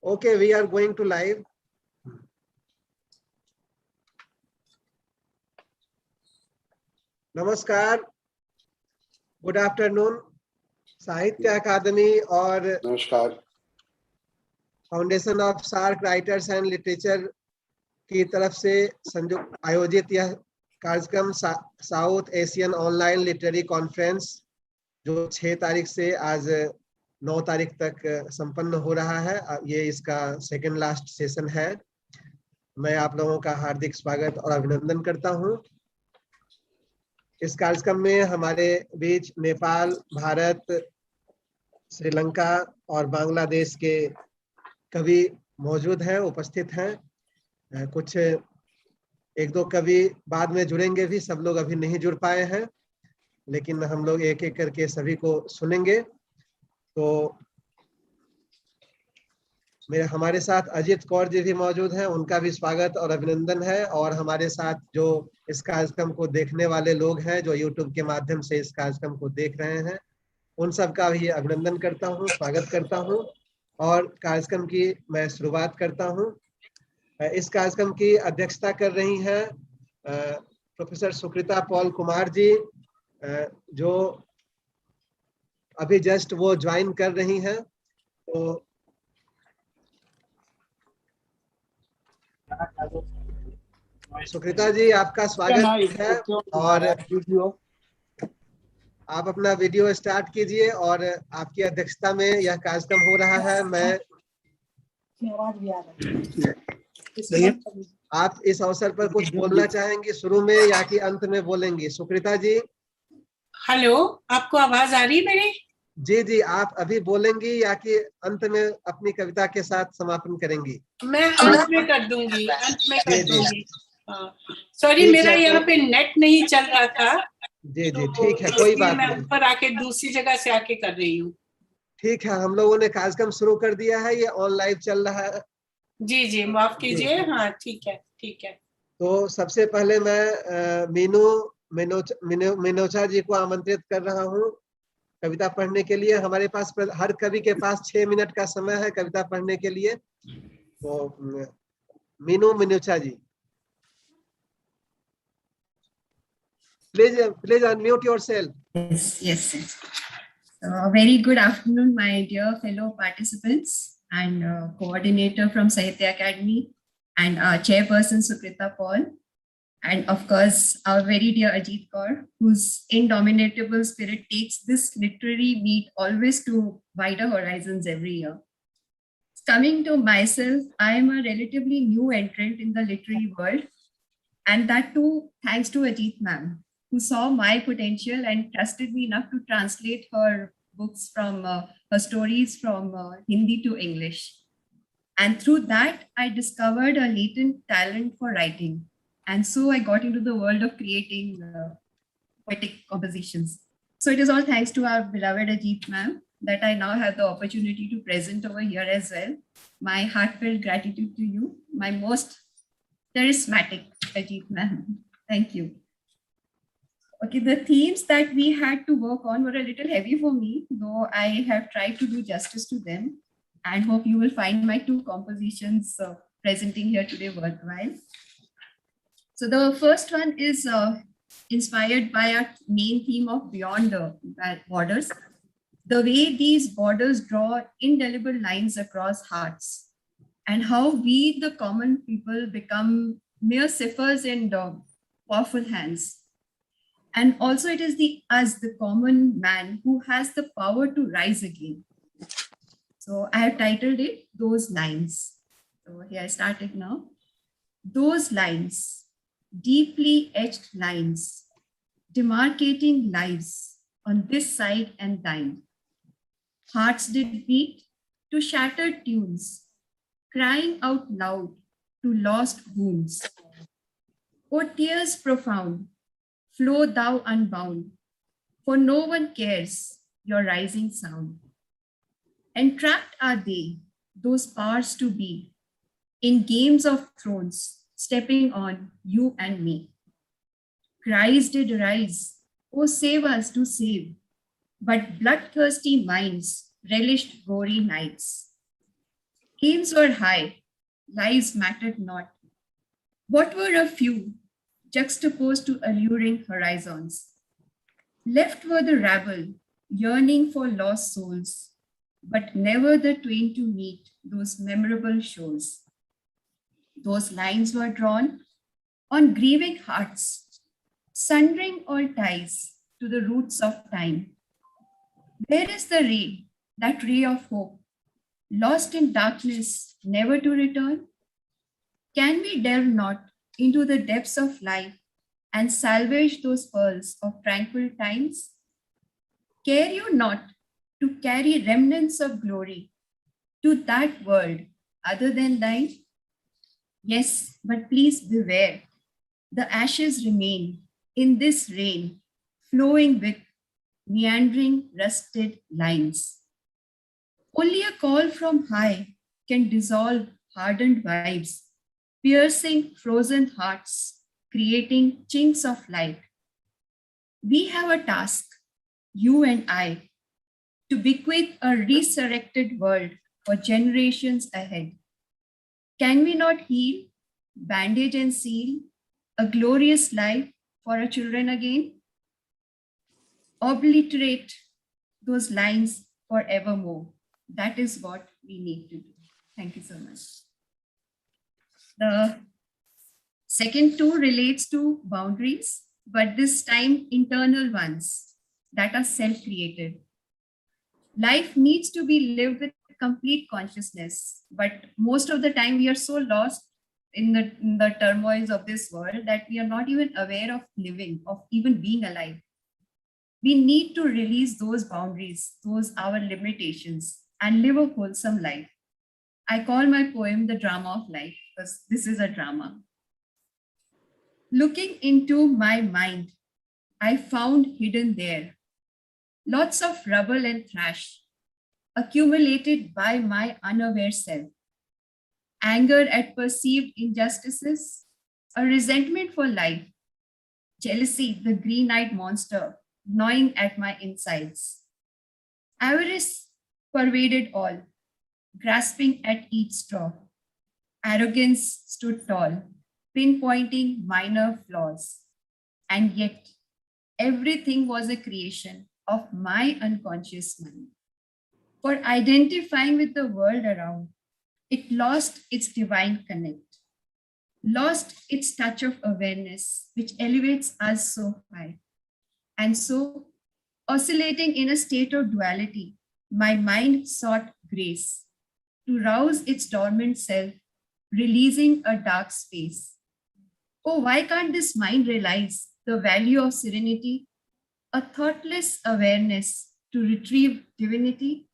Okay, we are going to live. नमस्कार, good afternoon. साहित्य अकादमी और नमस्कार foundation of shark writers and literature की तरफ से संयुक्त आयोजित यह कार्यक्रम south Asian online literary conference जो 6 तारीख से आज 9 तारीख तक संपन्न हो रहा है, ये इसका सेकंड लास्ट सेशन है। मैं आप लोगों का हार्दिक स्वागत और अभिनंदन करता हूं। इस कार्यक्रम में हमारे बीच नेपाल, भारत, श्रीलंका और बांग्लादेश के कवि मौजूद हैं, उपस्थित हैं। कुछ एक दो कवि बाद में जुड़ेंगे भी, सब लोग अभी नहीं जुड़ पाए हैं, लेकिन हम लोग एक एक करके सभी को सुनेंगे। तो हमारे साथ अजीत कौर जी भी मौजूद हैं, उनका भी स्वागत और अभिनंदन है। और हमारे साथ जो इस कार्यक्रम को देखने वाले लोग हैं, जो यूट्यूब के माध्यम से इस कार्यक्रम को देख रहे हैं, उन सब का भी अभिनंदन करता हूं, स्वागत करता हूं और कार्यक्रम की मैं शुरुआत करता हूं। इस कार्यक्रम की अध्यक्षता कर रही हैं प्रोफेसर सुकृता पॉल कुमार जी, जो अभी जस्ट वो ज्वाइन कर रही हैं। तो सुकृता जी, आपका स्वागत है और आप अपना वीडियो स्टार्ट कीजिए और आपकी अध्यक्षता में यह कार्यक्रम हो रहा है। मैं आप इस अवसर पर कुछ बोलना चाहेंगी शुरू में या कि अंत में बोलेंगी? सुकृता जी। हेलो, आपको आवाज आ रही है मेरी? जी जी, आप अभी बोलेंगी या कि अंत में अपनी कविता के साथ समापन करेंगी? मैं अंत में कर दूंगी, अंत में कर दूंगी। सॉरी, मेरा यहाँ पे नेट नहीं चल रहा था। जी जी, ठीक है, कोई बात मैं नहीं। ऊपर आके दूसरी जगह से आके कर रही हूँ। ठीक है, हम लोगों ने कार्यक्रम शुरू कर दिया है, ये ऑन लाइव चल रहा है। जी जी, माफ कीजिए। हाँ, ठीक है, ठीक है। तो सबसे पहले मैं मिनोचा जी को आमंत्रित कर रहा हूँ कविता पढ़ने के लिए। हमारे पास हर कवि के पास 6 मिनट का समय है कविता पढ़ने के लिए। तो मिनोचा जी, please unmute yourself. Yes. Very good afternoon, my dear fellow participants and coordinator from Sahitya Academy and our chairperson Sukrita Paul, and of course our very dear Ajit Kaur, whose indomitable spirit takes this literary meet always to wider horizons every year. Coming to myself, I am a relatively new entrant in the literary world, and that too thanks to Ajit ma'am, who saw my potential and trusted me enough to translate her books from her stories from Hindi to English. And through that, I discovered a latent talent for writing. And so I got into the world of creating poetic compositions. So it is all thanks to our beloved Ajit ma'am that I now have the opportunity to present over here as well. My heartfelt gratitude to you, my most charismatic Ajit ma'am. Thank you. Okay, the themes that we had to work on were a little heavy for me, though I have tried to do justice to them and hope you will find my 2 compositions presenting here today worthwhile. So the first one is inspired by our main theme of beyond borders, the way these borders draw indelible lines across hearts and how we, the common people, become mere ciphers in powerful hands. And also it is the common man who has the power to rise again. So I have titled it Those Lines. So here I started now. Those lines, deeply etched lines, demarcating lives on this side and thine. Hearts did beat to shattered tunes, crying out loud to lost wounds. O tears profound, flow thou unbound, for no one cares your rising sound. Entrapped are they, those powers to be, in games of thrones, stepping on you and me. Cries did rise, oh save us to save, but bloodthirsty minds relished gory nights. Aims were high, lives mattered not. What were a few, juxtaposed to alluring horizons? Left were the rabble, yearning for lost souls, but never the twain to meet those memorable shores. Those lines were drawn on grieving hearts, sundering all ties to the roots of time. Where is the ray, that ray of hope, lost in darkness, never to return? Can we delve not into the depths of life and salvage those pearls of tranquil times? Care you not to carry remnants of glory to that world other than thine? Yes, but please beware. The ashes remain in this rain, flowing with meandering, rusted lines. Only a call from high can dissolve hardened vibes, piercing frozen hearts, creating chinks of light. We have a task, you and I, to bequeath a resurrected world for generations ahead. Can we not heal, bandage and seal a glorious life for our children again? Obliterate those lines forevermore. That is what we need to do. Thank you so much. The second two relates to boundaries, but this time internal ones that are self-created. Life needs to be lived with complete consciousness, but most of the time we are so lost in the turmoils of this world that we are not even aware of living, of even being alive. We need to release those boundaries, those our limitations, and live a wholesome life. I call my poem The Drama of Life because this is a drama. Looking into my mind, I found hidden there lots of rubble and thrash accumulated by my unaware self. Anger at perceived injustices, a resentment for life, jealousy, the green-eyed monster gnawing at my insides. Avarice pervaded all, grasping at each straw. Arrogance stood tall, pinpointing minor flaws. And yet, everything was a creation of my unconscious mind. For identifying with the world around, it lost its divine connect, lost its touch of awareness, which elevates us so high. And so, oscillating in a state of duality, my mind sought grace to rouse its dormant self, releasing a dark space. Oh, why can't this mind realize the value of serenity, a thoughtless awareness to retrieve divinity,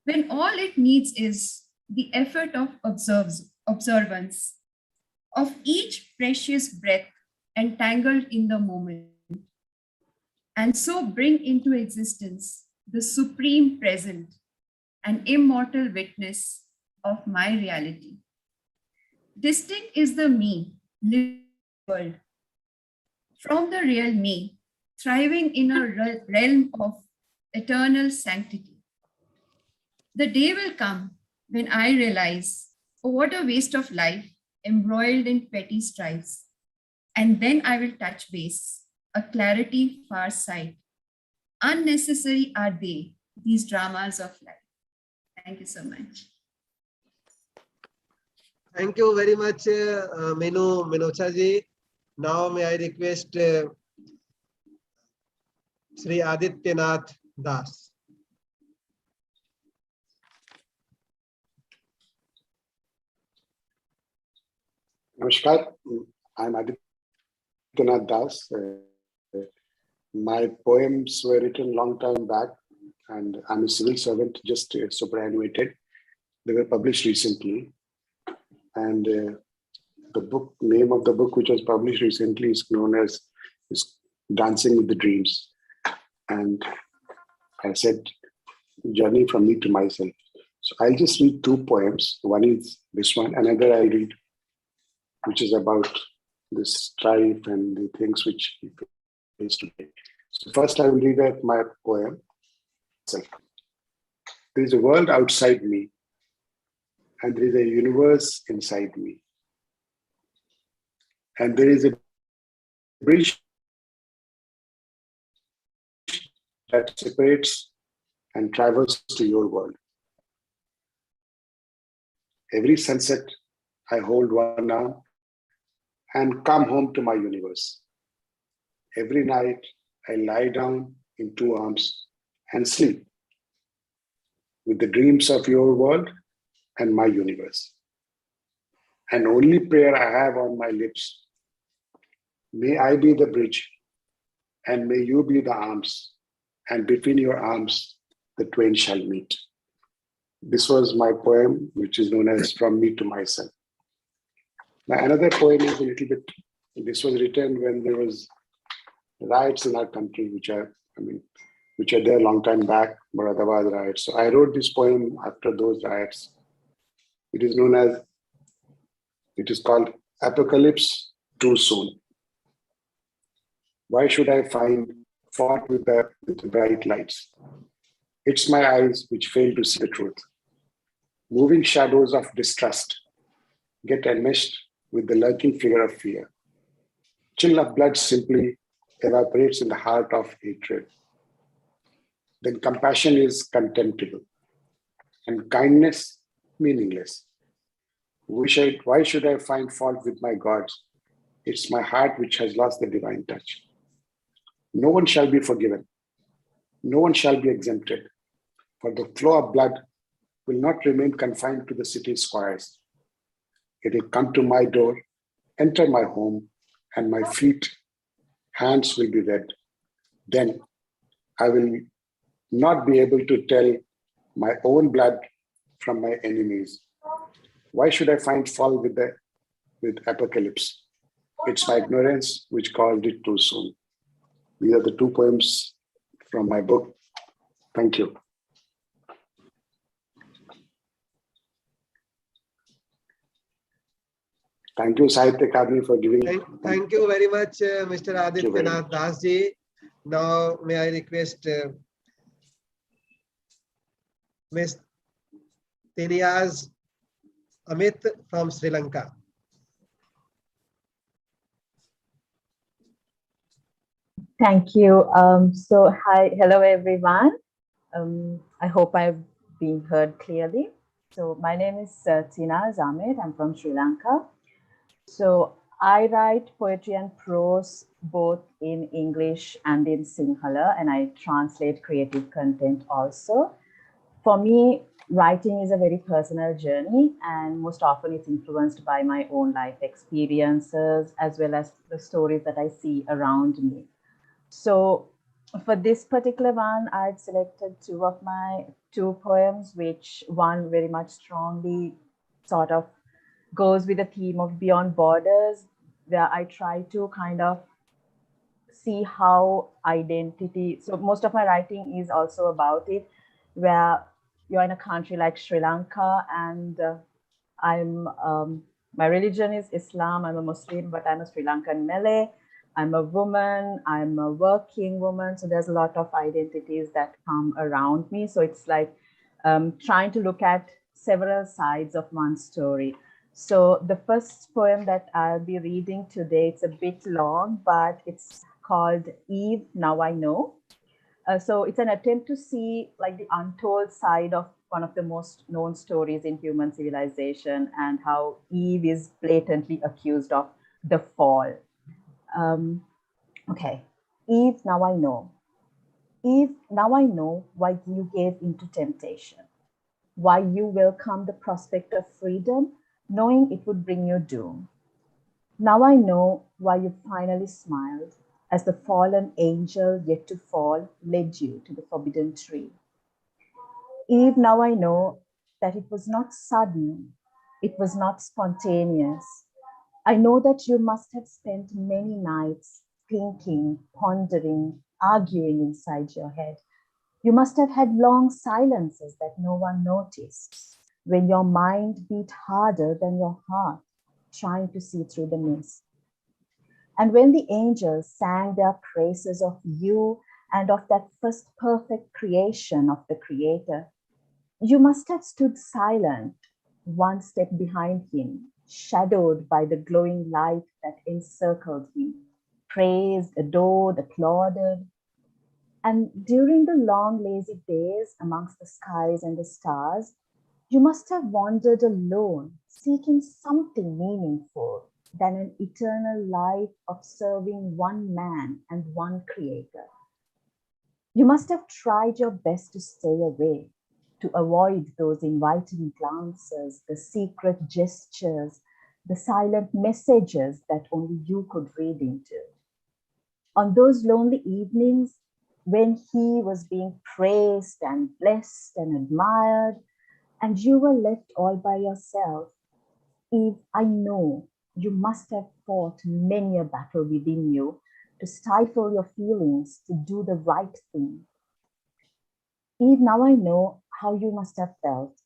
when all it needs is the effort of observance of each precious breath entangled in the moment, and so bring into existence the supreme present, an immortal witness of my reality. Distinct is the me, living in the world, from the real me, thriving in a realm of eternal sanctity. The day will come when I realize, oh, what a waste of life embroiled in petty strifes. And then I will touch base, a clarity far sight. Unnecessary are they, these dramas of life. Thank you so much. Thank you very much, Minocha ji. Now may I request Sri Adityanath Das. Namaskar, I'm Adityanath Das. My poems were written long time back, and I'm a civil servant, just superannuated. They were published recently, and the name of the book which was published recently is known as Dancing with the Dreams. And I said, Journey from Me to Myself. So I'll just read two poems. One is this one, another I'll read, which is about the strife and the things which he faced today. So first I will read out my poem. There is a world outside me, and there is a universe inside me. And there is a bridge that separates and travels to your world. Every sunset, I hold one arm and come home to my universe. Every night, I lie down in two arms and sleep with the dreams of your world and my universe. And only prayer I have on my lips, may I be the bridge and may you be the arms, and between your arms, the twain shall meet. This was my poem, which is known as From Me to Myself. Now, another poem is a little bit, this was written when there was riots in our country, which are there a long time back, Moradabad riots. So I wrote this poem after those riots. It is called Apocalypse Too Soon. Why should I find fault with the bright lights? It's my eyes which fail to see the truth. Moving shadows of distrust get enmeshed with the lurking figure of fear. Chill of blood simply evaporates in the heart of hatred. Then compassion is contemptible and kindness meaningless. Why should I find fault with my gods? It's my heart which has lost the divine touch. No one shall be forgiven. No one shall be exempted. For the flow of blood will not remain confined to the city squares. It will come to my door, enter my home, and my hands will be red. Then I will not be able to tell my own blood from my enemies. Why should I find fault with apocalypse? It's my ignorance which caused it too soon. These are the two poems from my book. Thank you. Thank you, Sahitya Akademi, for giving. Thank you very much, Mr. Adityanath Das ji. Now, may I request Ms. Teniaz Amit from Sri Lanka. Thank you. Hello everyone. I hope I'm being heard clearly. So my name is Teniaz Amit. I'm from Sri Lanka. So I write poetry and prose both in English and in Sinhala, and I translate creative content also. For me, writing is a very personal journey, and most often it's influenced by my own life experiences as well as the stories that I see around me. So for this particular one, I've selected two poems, which one very much strongly sort of goes with the theme of beyond borders, where I try to kind of see how identity, so most of my writing is also about it, where you're in a country like Sri Lanka, and my religion is Islam. I'm a Muslim, but I'm a Sri Lankan Malay. I'm a woman, I'm a working woman. So there's a lot of identities that come around me. So it's like trying to look at several sides of one story. So the first poem that I'll be reading today, it's a bit long, but it's called Eve, Now I Know. So it's an attempt to see like the untold side of one of the most known stories in human civilization, and how Eve is blatantly accused of the fall. Okay, Eve, now I know. Eve, now I know why you gave into temptation, why you welcomed the prospect of freedom, knowing it would bring you doom. Now I know why you finally smiled as the fallen angel yet to fall led you to the forbidden tree. Eve, now I know that it was not sudden, it was not spontaneous. I know that you must have spent many nights thinking, pondering, arguing inside your head. You must have had long silences that no one noticed, when your mind beat harder than your heart, trying to see through the mist. And when the angels sang their praises of you and of that first perfect creation of the Creator, you must have stood silent, one step behind him, shadowed by the glowing light that encircled him, praised, adored, applauded. And during the long, lazy days amongst the skies and the stars, you must have wandered alone, seeking something meaningful than an eternal life of serving one man and one creator. You must have tried your best to stay away, to avoid those inviting glances, the secret gestures, the silent messages that only you could read into. On those lonely evenings, when he was being praised and blessed and admired, and you were left all by yourself, Eve, I know you must have fought many a battle within you to stifle your feelings, to do the right thing. Eve, now I know how you must have felt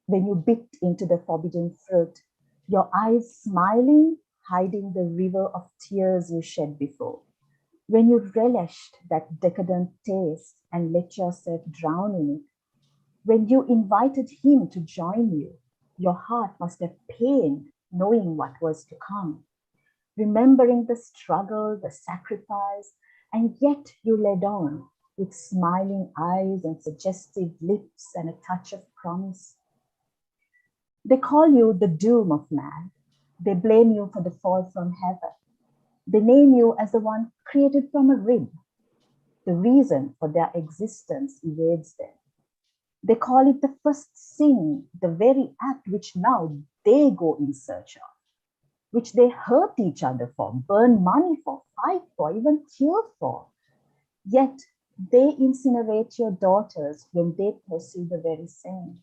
when you bit into the forbidden fruit, your eyes smiling, hiding the river of tears you shed before. When you relished that decadent taste and let yourself drown in it, when you invited him to join you, your heart must have pained knowing what was to come, remembering the struggle, the sacrifice, and yet you led on with smiling eyes and suggestive lips and a touch of promise. They call you the doom of man. They blame you for the fall from heaven. They name you as the one created from a rib. The reason for their existence evades them. They call it the first sin, the very act which now they go in search of, which they hurt each other for, burn money for, fight for, even kill for. Yet they incinerate your daughters when they pursue the very same.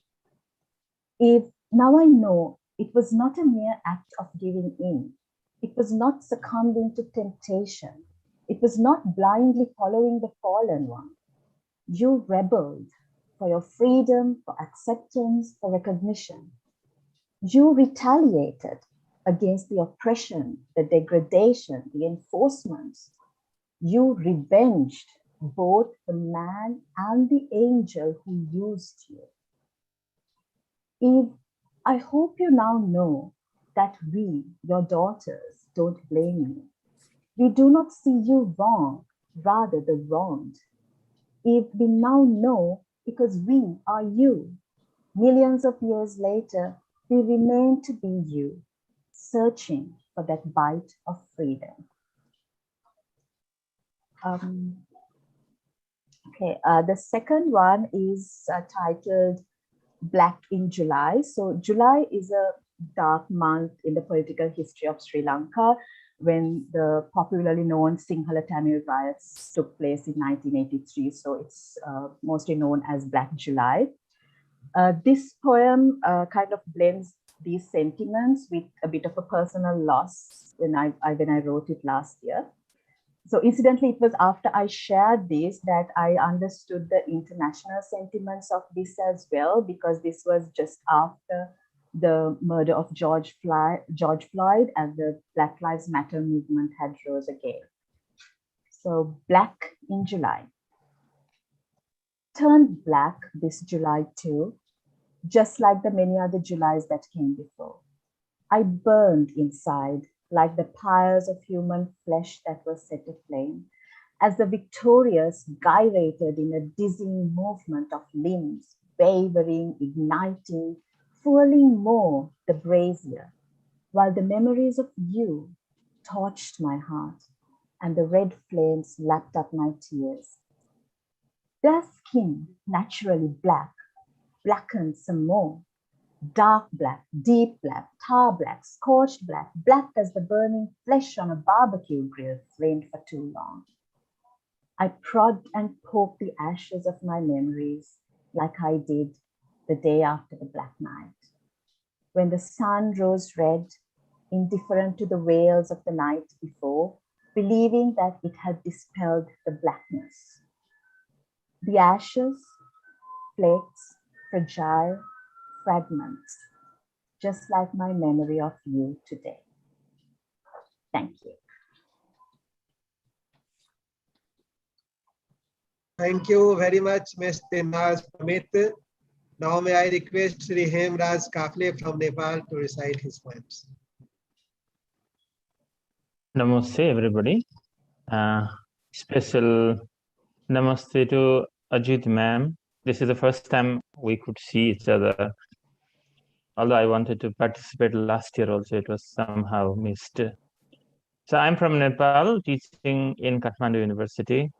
If now I know it was not a mere act of giving in, it was not succumbing to temptation, it was not blindly following the fallen one. You rebelled for your freedom, for acceptance, for recognition. You retaliated against the oppression, the degradation, the enforcements. You revenged both the man and the angel who used you. Eve, I hope you now know that we, your daughters, don't blame you. We do not see you wrong, rather the wronged. Eve, we now know because we are you. Millions of years later, we remain to be you, searching for that bite of freedom. The second one is titled Black in July. So July is a dark month in the political history of Sri Lanka when the popularly known Sinhala Tamil riots took place in 1983. So it's mostly known as Black July. This poem kind of blends these sentiments with a bit of a personal loss when I wrote it last year. So incidentally, it was after I shared this that I understood the international sentiments of this as well, because this was just after the murder of George Floyd and the Black Lives Matter movement had rose again. So Black in July. Turned black this July too, just like the many other Julys that came before. I burned inside like the pyres of human flesh that was set aflame, as the victorious gyrated in a dizzying movement of limbs, wavering, igniting, fueling more the brazier, while the memories of you torched my heart and the red flames lapped up my tears. Their skin, naturally black, blackened some more. Dark black, deep black, tar black, scorched black, black as the burning flesh on a barbecue grill flamed for too long. I prod and poke the ashes of my memories like I did the day after the black night, when the sun rose red, indifferent to the wails of the night before, believing that it had dispelled the blackness. The ashes, flakes, fragile, fragments, just like my memory of you today. Thank you. Thank you very much, Ms. Tinaz Pamit. Now may I request Sri Hemraj Kafle from Nepal to recite his poems. Namaste, everybody. Special namaste to Ajit ma'am. This is the first time we could see each other. Although I wanted to participate last year also, it was somehow missed. So I'm from Nepal, teaching in Kathmandu University.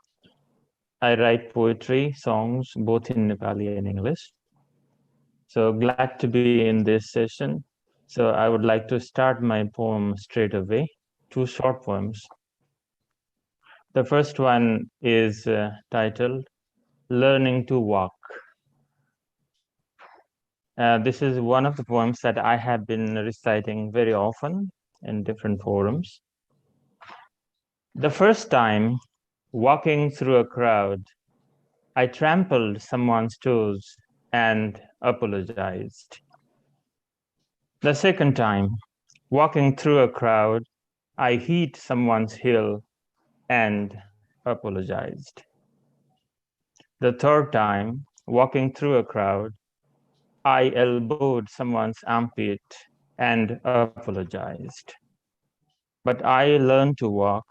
I write poetry, songs, both in Nepali and English. So glad to be in this session. So I would like to start my poem straight away. 2 short poems. The first one is titled Learning to Walk. This is one of the poems that I have been reciting very often in different forums. The first time, walking through a crowd, I trampled someone's toes and apologized. The second time, walking through a crowd, I hit someone's heel and apologized. The third time, walking through a crowd, I elbowed someone's armpit and apologized. But I learned to walk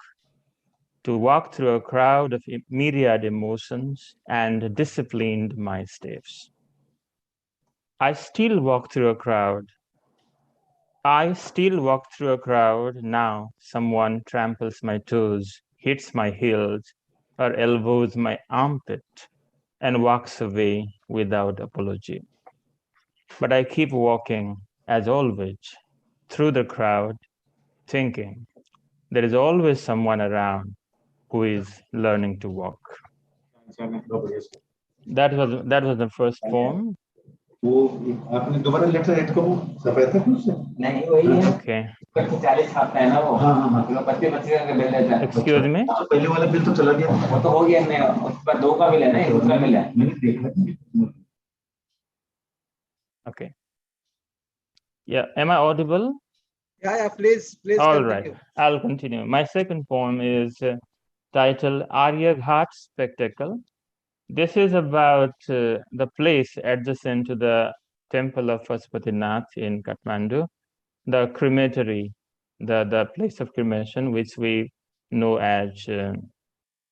through a crowd of myriad emotions and disciplined my steps. I still walk through a crowd. Now someone tramples my toes, hits my heels, or elbows my armpit and walks away without apology. But I keep walking, as always, through the crowd, thinking there is always someone around who is learning to walk. That was the first poem. Okay. Excuse me? Okay. Yeah, am I audible? Yeah, please All continue. right, I'll continue. My second poem is titled Arya Ghat Spectacle. This is about the place adjacent to the temple of Pashupatinath in Kathmandu, the crematory, the place of cremation, which we know as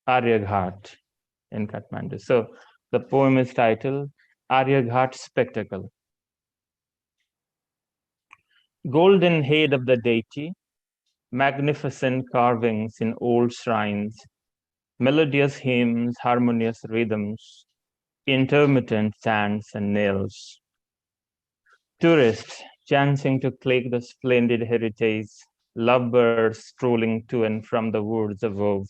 Arya Ghat in Kathmandu. So the poem is titled Arya Ghat Spectacle. Golden head of the deity, magnificent carvings in old shrines, melodious hymns, harmonious rhythms, intermittent chants and knells. Tourists chancing to click the splendid heritage, lovebirds strolling to and from the woods above,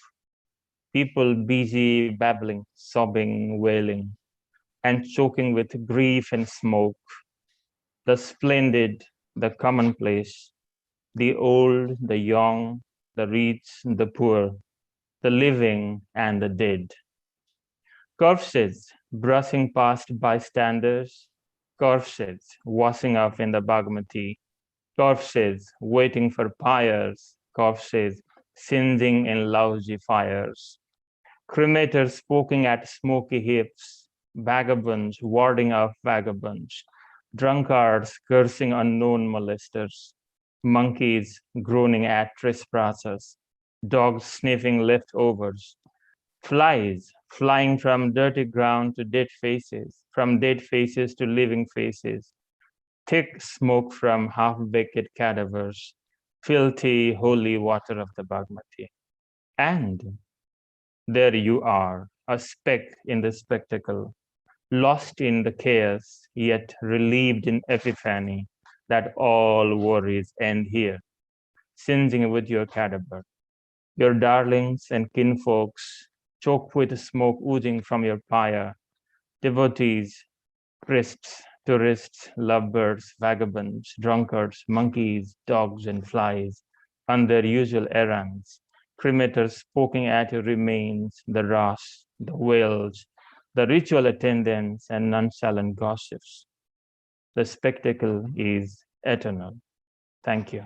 people busy babbling, sobbing, wailing, and choking with grief and smoke. The splendid, the commonplace, the old, the young, the rich, the poor, the living and the dead. Corpses brushing past bystanders, corpses washing up in the Bagmati, corpses waiting for pyres, corpses singeing in lousy fires, cremators poking at smoky hips, vagabonds warding off vagabonds, drunkards cursing unknown molesters, monkeys groaning at trespassers, dogs sniffing leftovers, flies flying from dirty ground to dead faces, from dead faces to living faces, thick smoke from half-baked cadavers, filthy holy water of the Bagmati. And there you are, a speck in the spectacle, lost in the chaos, yet relieved in epiphany that all worries end here, singeing with your cadaver. Your darlings and kinfolks choked with smoke oozing from your pyre, devotees, priests, tourists, lovebirds, vagabonds, drunkards, monkeys, dogs, and flies on their usual errands, cremators poking at your remains, the wrath, the wails, the ritual attendants, and nonchalant gossips. The spectacle is eternal. Thank you.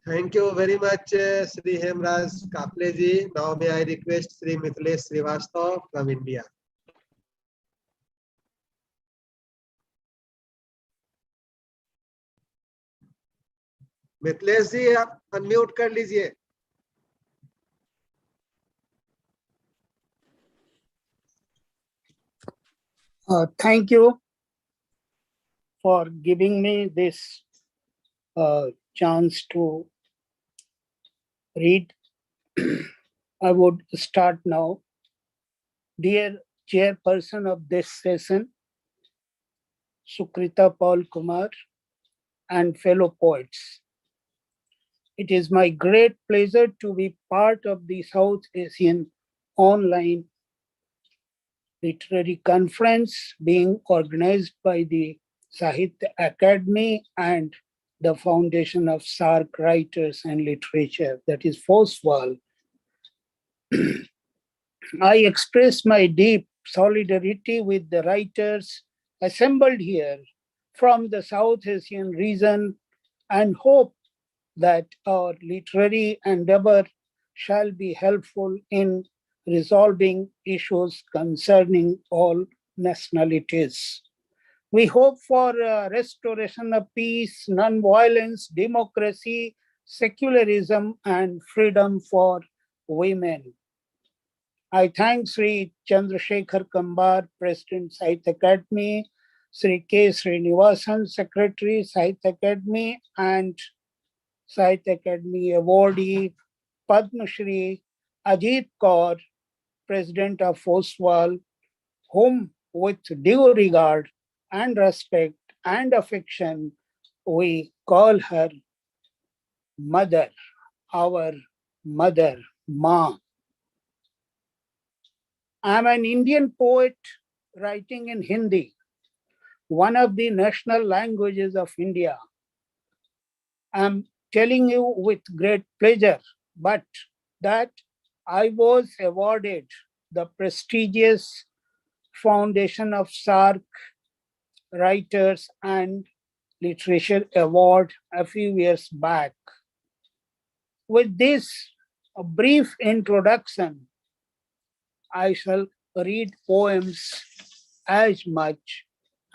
Thank you very much, Sri Hemraj Kafle ji. Now may I request Sri Mithilesh Srivastava from India. Mithilesh जी आप unmute कर लीजिए। Thank you for giving me this chance to read. I would start now. Dear chairperson of this session, Sukrita Paul Kumar, and fellow poets, it is my great pleasure to be part of the South Asian online literary conference being organized by the Sahitya Academy and the Foundation of SARC Writers and Literature, that is FOSWAL. I express my deep solidarity with the writers assembled here from the South Asian region and hope that our literary endeavor shall be helpful in resolving issues concerning all nationalities. We hope for restoration of peace, non-violence, democracy, secularism, and freedom for women. I thank Sri Chandrasekhar Kambar, President, Sahitya Academy, Sri K. Srinivasan, Secretary, Sahitya Academy, and Sahitya Academy awardee Padma Shri Ajit Kaur, President of FOSWAL, whom with due regard and respect and affection we call her mother, our mother, Ma. I am an Indian poet writing in Hindi, one of the national languages of India. I am telling you with great pleasure, but that I was awarded the prestigious Foundation of SARC Writers and Literature Award a few years back. With this a brief introduction, I shall read poems as much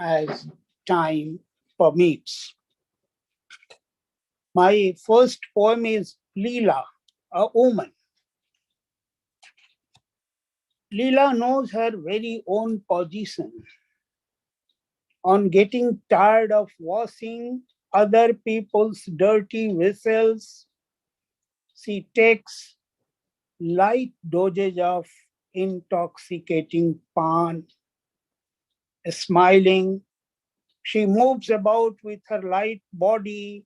as time permits. My first poem is Leela, a woman. Leela knows her very own position. On getting tired of washing other people's dirty vessels, she takes light dosage of intoxicating pan. Smiling, she moves about with her light body,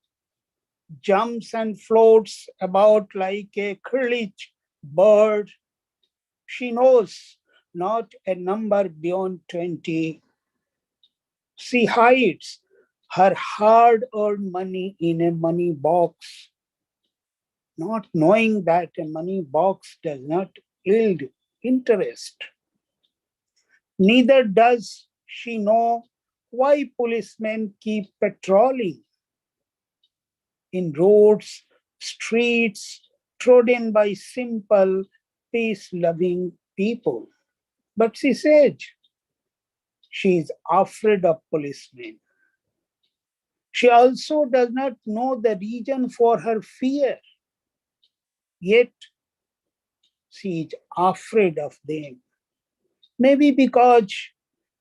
jumps and floats about like a curliched bird. She knows not a number beyond 20. She hides her hard-earned money in a money box, not knowing that a money box does not yield interest. Neither does she know why policemen keep patrolling in roads, streets trodden by simple, peace-loving people. But she says she is afraid of policemen. She also does not know the reason for her fear, yet she is afraid of them. Maybe because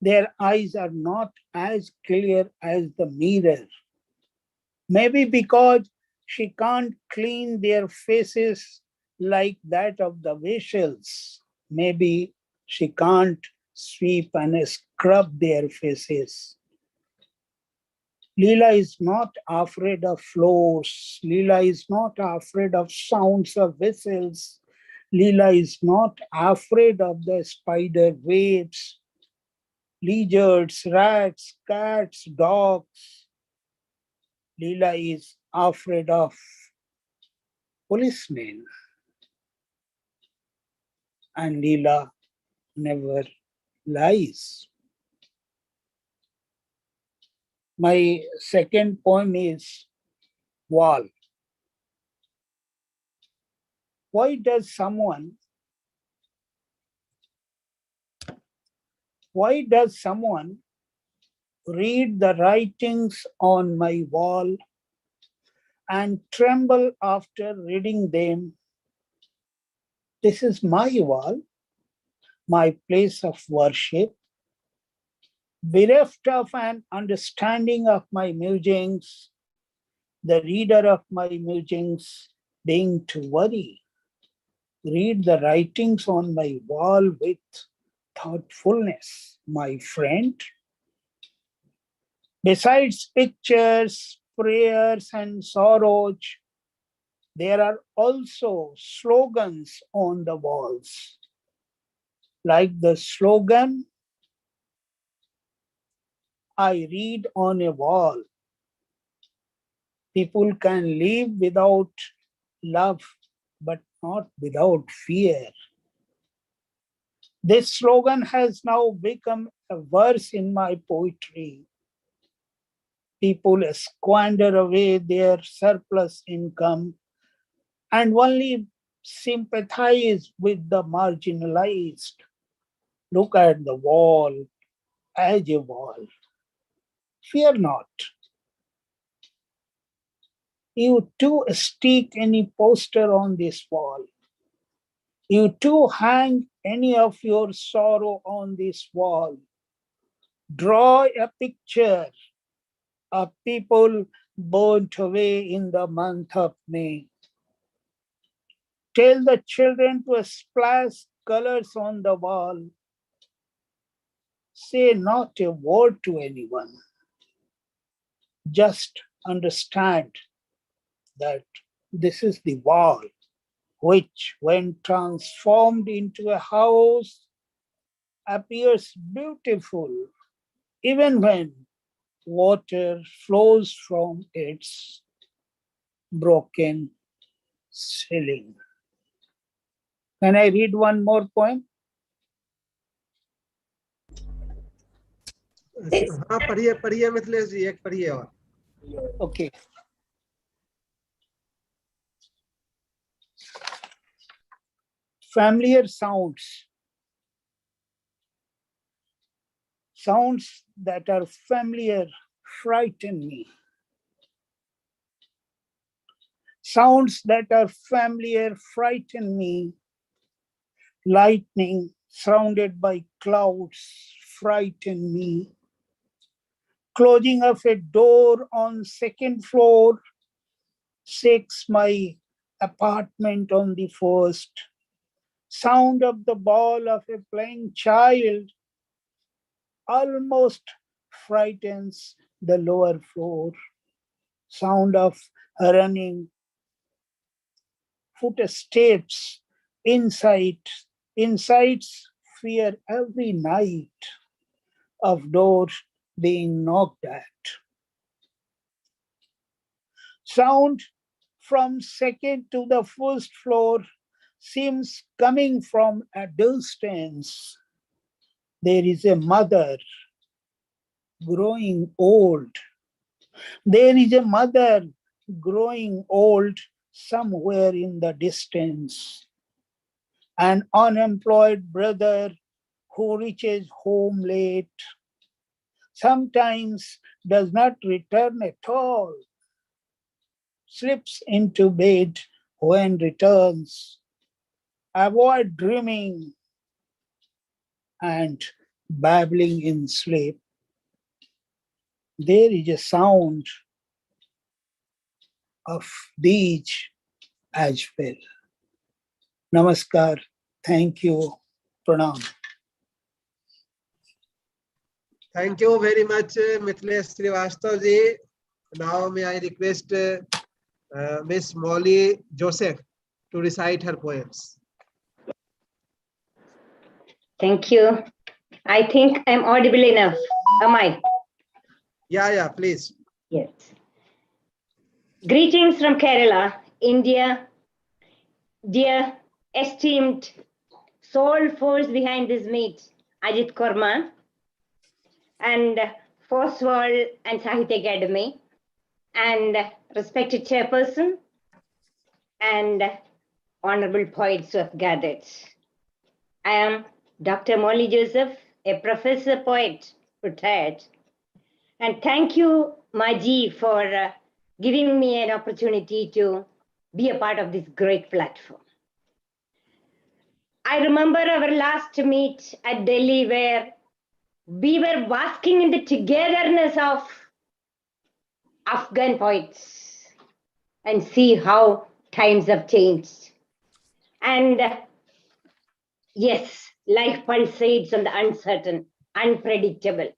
their eyes are not as clear as the mirror. Maybe because she can't clean their faces like that of the vessels. Maybe she can't sweep and scrub their faces. Leela is not afraid of floors. Leela is not afraid of sounds of vessels. Leela is not afraid of the spider webs, lizards, rats, cats, dogs. Leela is afraid of policemen. And Leela never lies. My second poem is Wall. Why does someone read the writings on my wall and tremble after reading them. This is my wall, my place of worship, bereft of an understanding of my musings, the reader of my musings being to worry. Read the writings on my wall with thoughtfulness, my friend. Besides pictures, prayers, and sorrows, there are also slogans on the walls. Like the slogan, I read on a wall. People can live without love, but not without fear. This slogan has now become a verse in my poetry. People squander away their surplus income and only sympathize with the marginalized. Look at the wall as a wall. Fear not. You too stick any poster on this wall. You too hang any of your sorrow on this wall. Draw a picture of people burnt away in the month of May. Tell the children to splash colors on the wall. Say not a word to anyone. Just understand that this is the wall which, when transformed into a house, appears beautiful, even when water flows from its broken ceiling. Can I read one more poem? हाँ पढ़िए पढ़िए मिथिलेश जी, एक पढ़िए और. Okay. Familiar sounds. Sounds that are familiar frighten me. Sounds that are familiar frighten me. Lightning surrounded by clouds frighten me. Closing of a door on second floor shakes my apartment on the first. Sound of the ball of a playing child almost frightens the lower floor. Sound of running footsteps incites fear every night of doors being knocked at. Sound from second to the first floor seems coming from a distance. There is a mother growing old. There is a mother growing old somewhere in the distance. An unemployed brother who reaches home late, sometimes does not return at all, slips into bed when returns. Avoid dreaming and babbling in sleep. There is a sound of these as well. Namaskar. Thank you. Pranam. Thank you very much, Mithilesh Srivastava ji. Now may I request Miss Molly Joseph to recite her poems. Thank you. I think I'm audible enough. Am I? Yeah, please. Yes. Greetings from Kerala, India. Dear esteemed sole force behind this meet, Ajit Korma, and Foswal and Sahitya Academy, and respected chairperson, and honorable poets who have gathered. I am Dr. Molly Joseph, a professor poet, retired. And thank you, Maji, for giving me an opportunity to be a part of this great platform. I remember our last meet at Delhi where we were basking in the togetherness of Afghan poets and see how times have changed. And yes, life pulsates on the uncertain, unpredictable.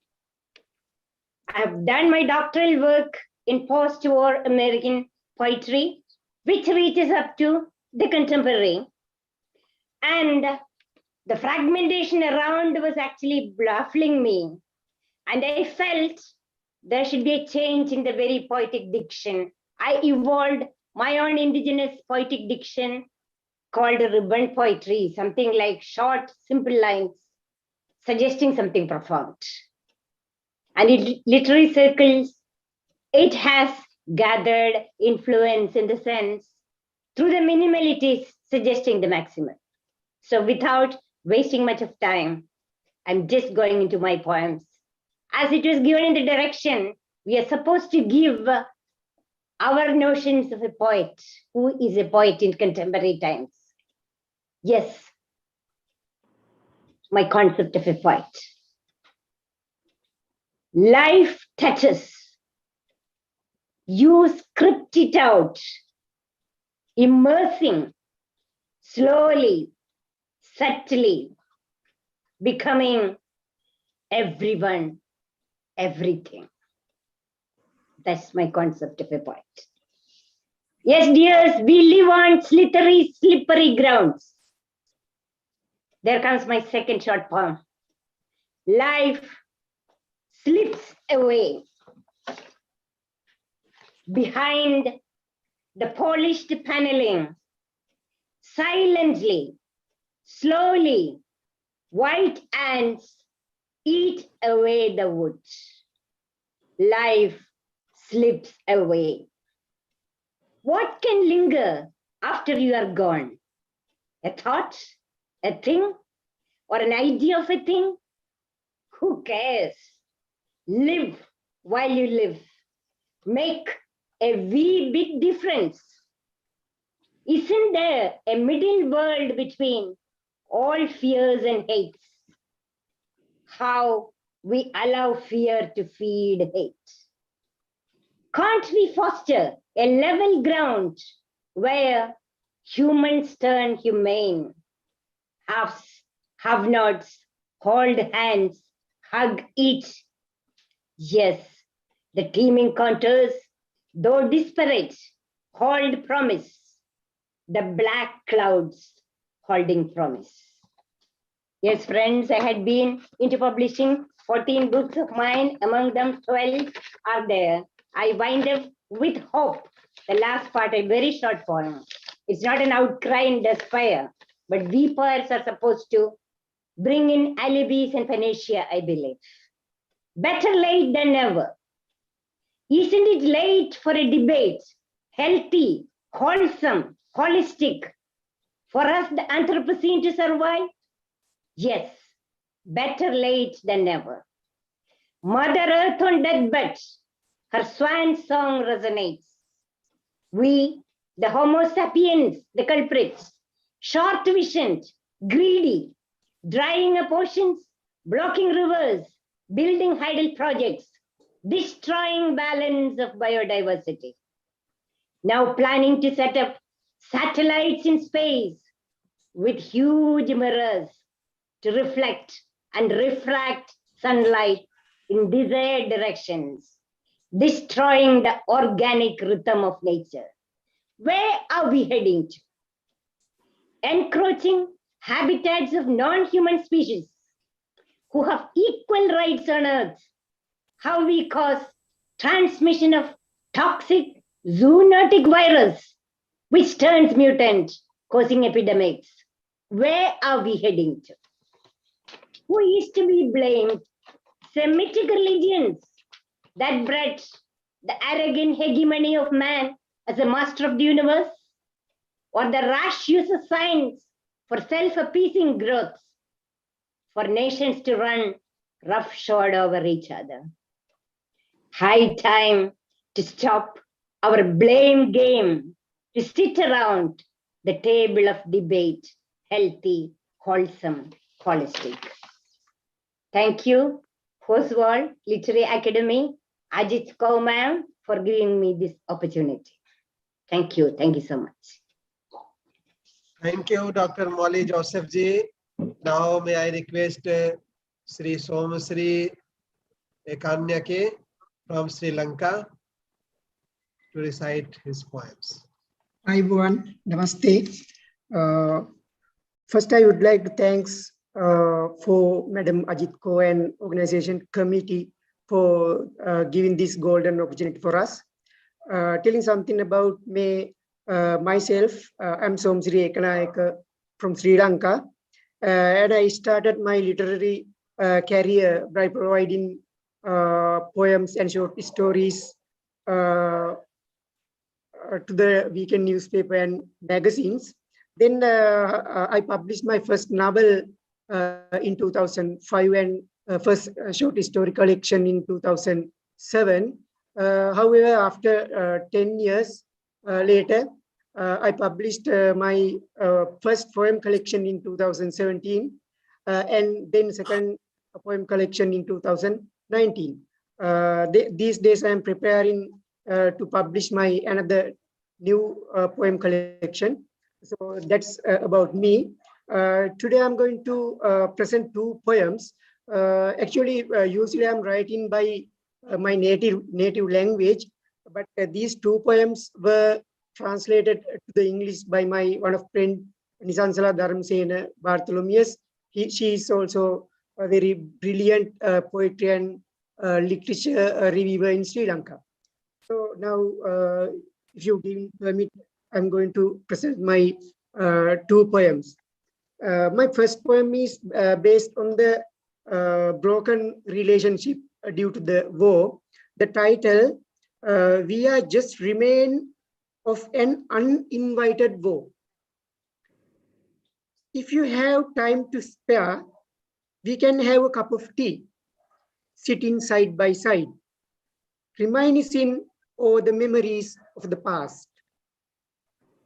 I have done my doctoral work in post-war American poetry, which reaches up to the contemporary. And the fragmentation around was actually baffling me. And I felt there should be a change in the very poetic diction. I evolved my own indigenous poetic diction called ribbon poetry, something like short, simple lines suggesting something profound. And in literary circles, it has gathered influence in the sense through the minimalities suggesting the maximum. So without wasting much of time, I'm just going into my poems. As it was given in the direction, we are supposed to give our notions of a poet. Who is a poet in contemporary times? Yes, my concept of a poet. Life touches. You script it out, immersing, slowly, subtly, becoming everyone, everything. That's my concept of a poet. Yes, dears, we live on slippery grounds. There comes my second short poem. Life slips away behind the polished paneling, silently, slowly, white ants eat away the wood. Life slips away. What can linger after you are gone? A thought, a thing, or an idea of a thing? Who cares? Live while you live. Make a wee bit difference. Isn't there a middle world between all fears and hates? How we allow fear to feed hate. Can't we foster a level ground where humans turn humane? Have-nots, hold hands, hug each. Yes, the teeming contours, though disparate, hold promise. The black clouds holding promise. Yes, friends, I had been into publishing 14 books of mine, among them 12 are there. I wind up with hope. The last part, a very short poem. It's not an outcry in despair, but we poets are supposed to bring in alibis and panacea, I believe. Better late than never. Isn't it late for a debate, healthy, wholesome, holistic, for us the Anthropocene to survive? Yes, better late than never. Mother Earth on deathbed, her swan song resonates. We, the Homo sapiens, the culprits, short-visioned, greedy, drying up oceans, blocking rivers, building idle projects, destroying balance of biodiversity. Now planning to set up satellites in space with huge mirrors to reflect and refract sunlight in desired directions, destroying the organic rhythm of nature. Where are we heading to? Encroaching habitats of non-human species who have equal rights on Earth. How we cause transmission of toxic zoonotic virus, which turns mutant, causing epidemics. Where are we heading to? Who is to be blamed? Semitic religions that bred the arrogant hegemony of man as a master of the universe, or the rash use of science for self-appeasing growth, for nations to run roughshod over each other. High time to stop our blame game, to sit around the table of debate, healthy, wholesome, holistic. Thank you, Oswald Literary Academy, Ajit Kaur for giving me this opportunity. Thank you so much. Thank you, Dr. Molly Joseph ji. Now may I request Sri Somasri Ekanyake from Sri Lanka to recite his poems. Hi everyone, Namaste. First, I would like to thanks for Madam Ajit Ko and organization committee for giving this golden opportunity for us. Telling something about me, myself, I'm Somsri Ekanayaka from Sri Lanka, and I started my literary career by providing poems and short stories to the weekend newspaper and magazines. Then I published my first novel in 2005 and first short story collection in 2007. However, after 10 years later, I published my first poem collection in 2017 and then second poem collection in 2019. These days I am preparing to publish my another new poem collection. So that's about me. Today I'm going to present two poems. Actually, usually I'm writing by my native language, but these two poems were translated to the English by my one of friend Nisansala Dharamsena Bartholomeus. She is also a very brilliant poetry and literature reviewer in Sri Lanka. So now, if you give me permit, I'm going to present my two poems. My first poem is based on the broken relationship due to the war. The title, We Are Just Remain of an Uninvited War. If you have time to spare, we can have a cup of tea, sitting side by side, reminiscing over the memories of the past.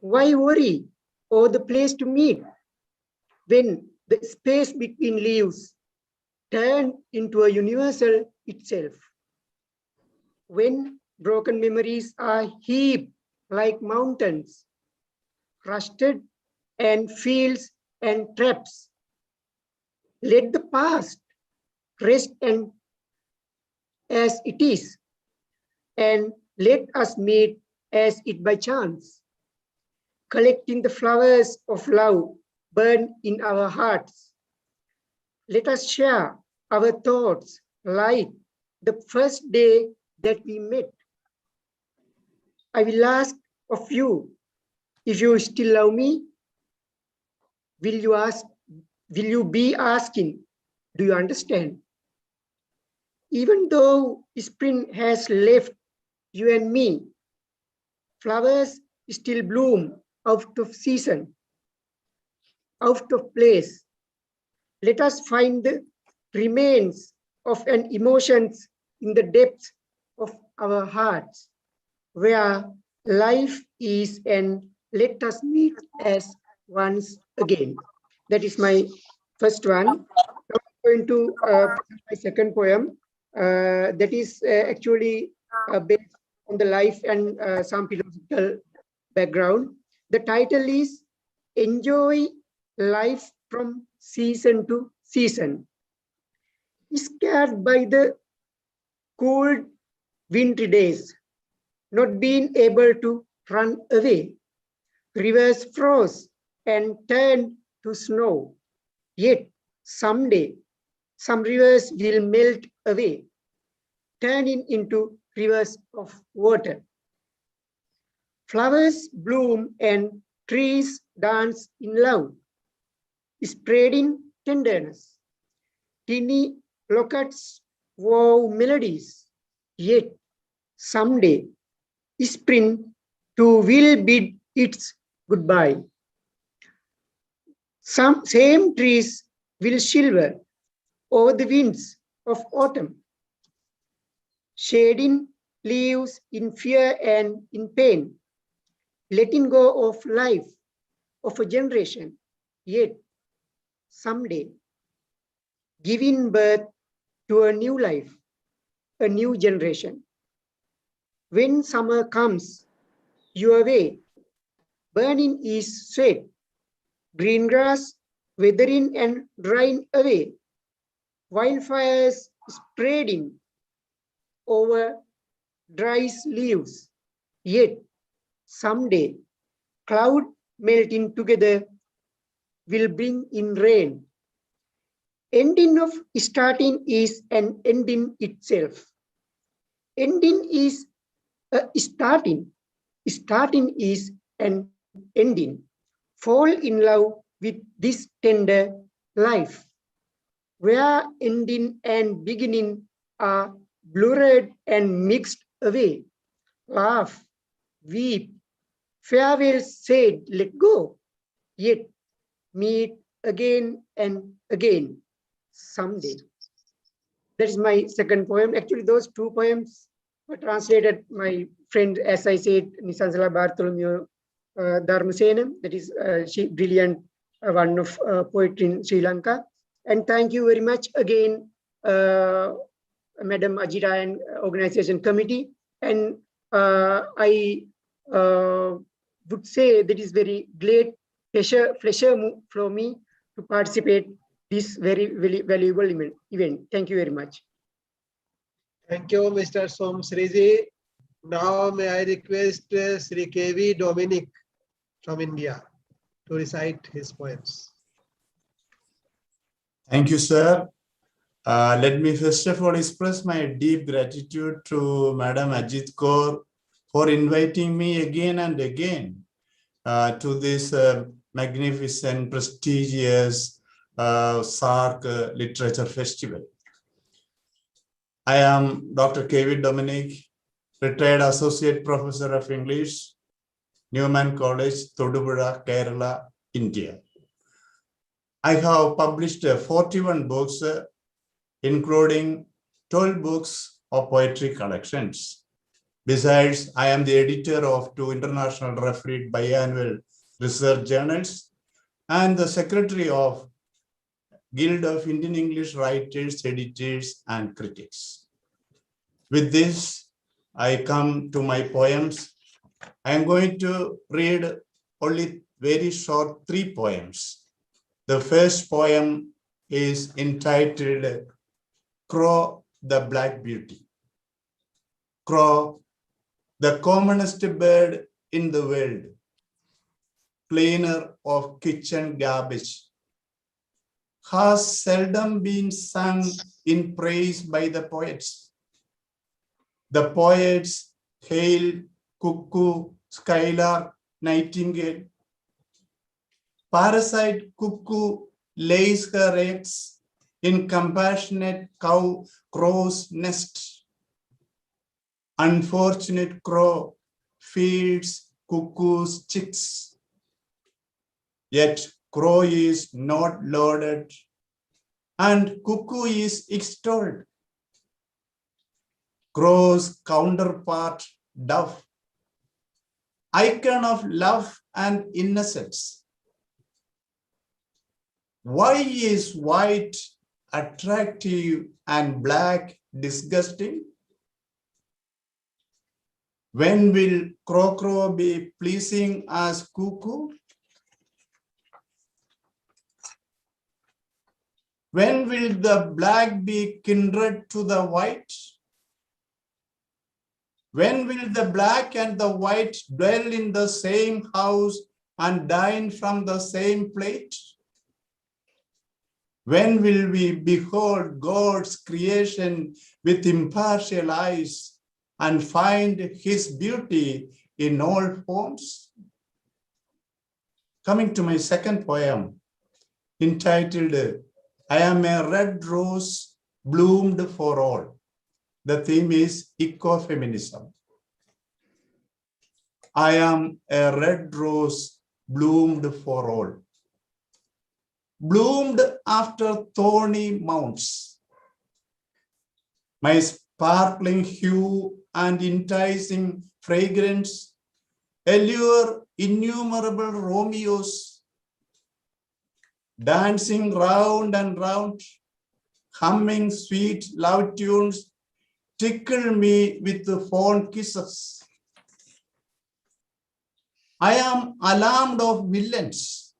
Why worry over the place to meet when the space between leaves turned into a universal itself? When broken memories are heaped like mountains, rusted and fields and traps, let the past rest and as it is, and let us meet as it by chance, collecting the flowers of love burn in our hearts. Let us share our thoughts like the first day that we met. I will ask of you, if you still love me, will you be asking, do you understand? Even though spring has left you and me, flowers still bloom out of season, out of place. Let us find the remains of an emotions in the depths of our hearts, where life is, and let us meet as once again. That is my first one. Now I'm going to present my second poem. That is actually based on the life and some philosophical background. The title is Enjoy Life from Season to Season. Scared by the cold wintry days, not being able to run away, rivers froze and turned to snow. Yet someday, some rivers will melt away, turning into rivers of water. Flowers bloom and trees dance in love, spreading tenderness. Tiny locusts vow melodies, yet someday spring too will bid its goodbye. Some same trees will silver over the winds of autumn, shading lives in fear and in pain, letting go of life of a generation, yet someday giving birth to a new life, a new generation. When summer comes your way, burning is sweat, green grass withering and drying away, wildfires spreading over dry leaves. Yet someday cloud melting together will bring in rain. Ending of starting is an ending itself. Ending is a starting. Starting is an ending. Fall in love with this tender life, where ending and beginning are blurred and mixed away. Laugh, weep, farewell said, let go, yet meet again and again someday. That is my second poem. Actually, those two poems were translated my friend, as I said, Nisansala Bartholomew Dharmasena. That is she brilliant one of poetry in Sri Lanka. And thank you very much again, Madam Ajira and organization committee. And I would say that is very great pleasure for me to participate this very, very valuable event. Thank you very much. Thank you, Mr. Somsriji. Now may I request Sri K.V. Dominic from India to recite his poems. Thank you, sir. Let me first of all express my deep gratitude to Madam Ajit Kaur for inviting me again and again to this magnificent, prestigious SARC Literature Festival. I am Dr. K.V. Dominic, retired Associate Professor of English, Newman College, Thodupuzha, Kerala, India. I have published 41 books, including 12 books of poetry collections. Besides, I am the editor of 2 international refereed biannual research journals and the secretary of Guild of Indian English Writers, Editors, and Critics. With this, I come to my poems. I am going to read only very short 3 poems. The first poem is entitled Crow, the Black Beauty. Crow, the commonest bird in the world, cleaner of kitchen garbage, has seldom been sung in praise by the poets. The poets hail cuckoo, skylark, nightingale. Parasite cuckoo lays her eggs in compassionate crow's nest. Unfortunate crow feeds cuckoo's chicks. Yet crow is not lauded and cuckoo is extolled. Crow's counterpart, dove, icon of love and innocence. Why is white attractive and black disgusting? When will crow be pleasing as cuckoo? When will the black be kindred to the white? When will the black and the white dwell in the same house and dine from the same plate? When will we behold God's creation with impartial eyes and find his beauty in all forms? Coming to my second poem, entitled, I am a red rose bloomed for all. The theme is ecofeminism. I am a red rose bloomed for all. Bloomed after thorny mounts. My sparkling hue and enticing fragrance, allure innumerable Romeos, dancing round and round, humming sweet love tunes, tickle me with fond kisses. I am alarmed of villains,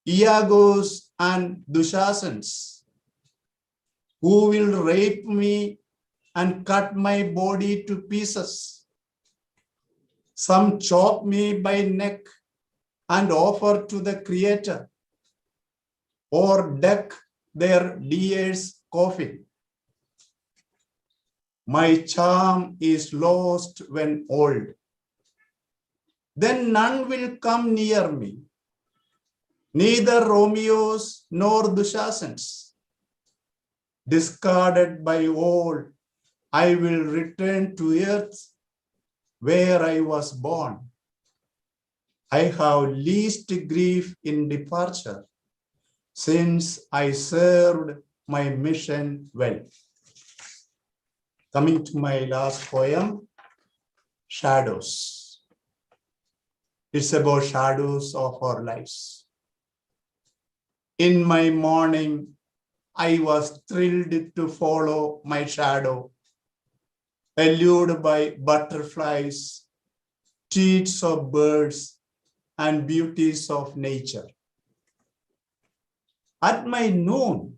Iagos and Dushasans, who will rape me and cut my body to pieces. Some chop me by neck and offer to the Creator, or deck their deer's coffin. My charm is lost when old. Then none will come near me, neither Romeos nor Dushasans. Discarded by all, I will return to earth where I was born. I have least grief in departure, since I served my mission well. Coming to my last poem, Shadows. It's about shadows of our lives. In my morning, I was thrilled to follow my shadow, allured by butterflies, tweets of birds, and beauties of nature. At my noon,